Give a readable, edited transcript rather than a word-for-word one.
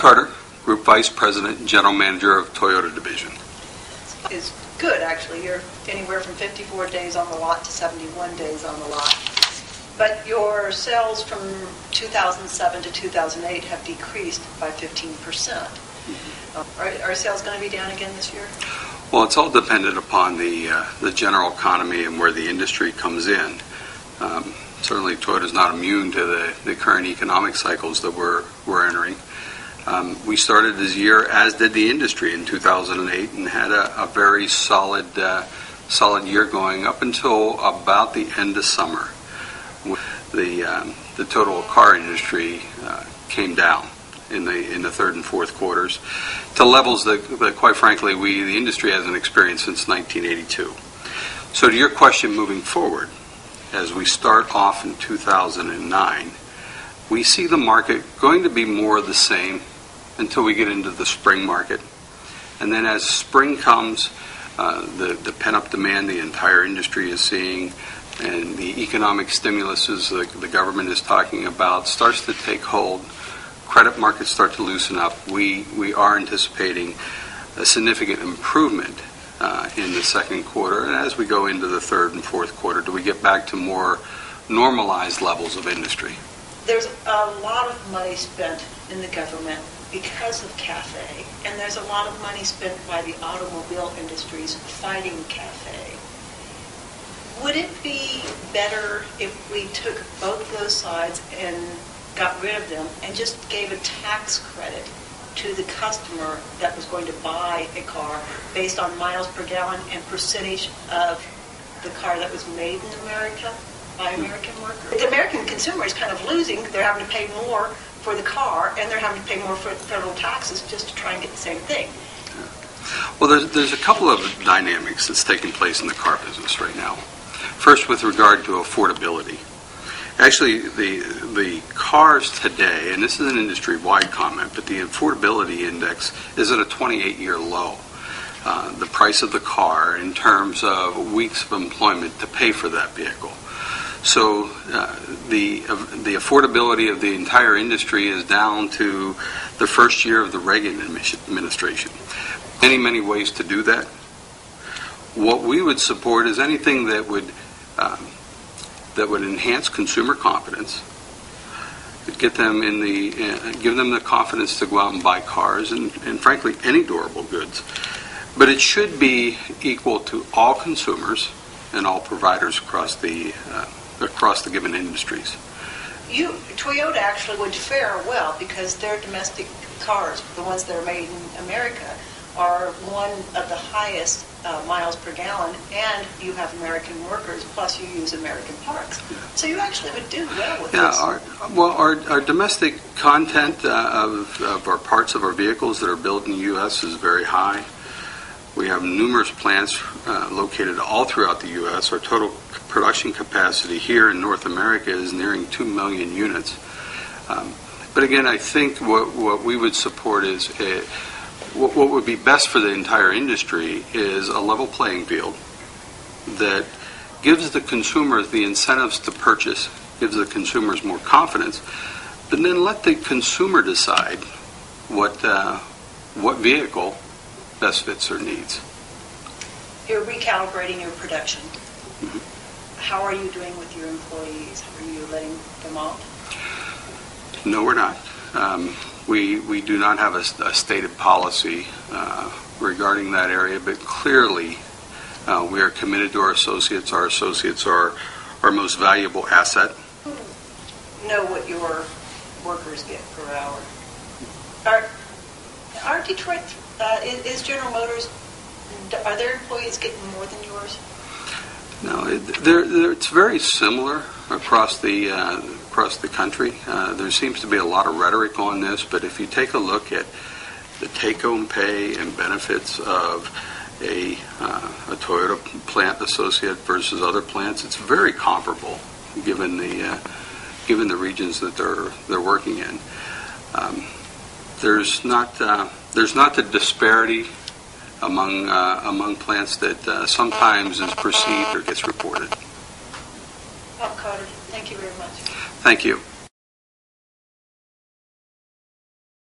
Carter, Group Vice President and General Manager of Toyota Division. Is good, actually. You're anywhere from 54 days on the lot to 71 days on the lot. But your sales from 2007 to 2008 have decreased by 15%. Are sales going to be down again this year? Well, it's all dependent upon the general economy and where the industry comes in. Certainly, Toyota's not immune to the current economic cycles that we're entering. We started this year, as did the industry, in 2008, and had a very solid year going up until about the end of summer. The total car industry came down in the third and fourth quarters to levels that quite frankly, the industry hasn't experienced since 1982. So to your question moving forward, as we start off in 2009, we see the market going to be more of the same until we get into the spring market. And then as spring comes, the pent-up demand the entire industry is seeing and the economic stimulus the government is talking about starts to take hold. Credit markets start to loosen up. We are anticipating a significant improvement in the second quarter, and as we go into the third and fourth quarter, do we get back to more normalized levels of industry? There's a lot of money spent in the government because of CAFE, and there's a lot of money spent by the automobile industries fighting CAFE. Would it be better if we took both those sides and got rid of them and just gave a tax credit to the customer that was going to buy a car based on miles per gallon and percentage of the car that was made in America by American workers? The American consumer is kind of losing. They're having to pay more for the car, and they're having to pay more for federal taxes just to try and get the same thing. Well, there's a couple of dynamics that's taking place in the car business right now. First, with regard to affordability. Actually, the cars today, and this is an industry-wide comment, but the affordability index is at a 28-year low. The price of the car in terms of weeks of employment to pay for that vehicle. So the affordability of the entire industry is down to the first year of the Reagan administration. Many ways to do that. What we would support is anything that would enhance consumer confidence, get them give them the confidence to go out and buy cars and frankly any durable goods. But it should be equal to all consumers and all providers across the given industries. Toyota actually would fare well because their domestic cars, the ones that are made in America, are one of the highest miles per gallon, and you have American workers, plus you use American parts. Yeah. So you actually would do well with this. Our domestic content of our parts of our vehicles that are built in the U.S. is very high. We have numerous plants located all throughout the U.S. Our total production capacity here in North America is nearing 2 million units. But again, I think what we would support is what would be best for the entire industry is a level playing field that gives the consumers the incentives to purchase, gives the consumers more confidence, but then let the consumer decide what vehicle best fits their needs. You're recalibrating your production. Mm-hmm. How are you doing with your employees? Are you letting them off? No, we're not. We do not have a stated policy regarding that area, but clearly we are committed to our associates. Our associates are our most valuable asset. Know what your workers get per hour. Are Detroit, is General Motors, are their employees getting more than yours? No, it's very similar across the country. There seems to be a lot of rhetoric on this, but if you take a look at the take-home pay and benefits of a Toyota plant associate versus other plants, it's very comparable, given the regions that they're working in. There's not the disparity among plants that sometimes is perceived or gets reported. Bob Carter, thank you very much. Thank you.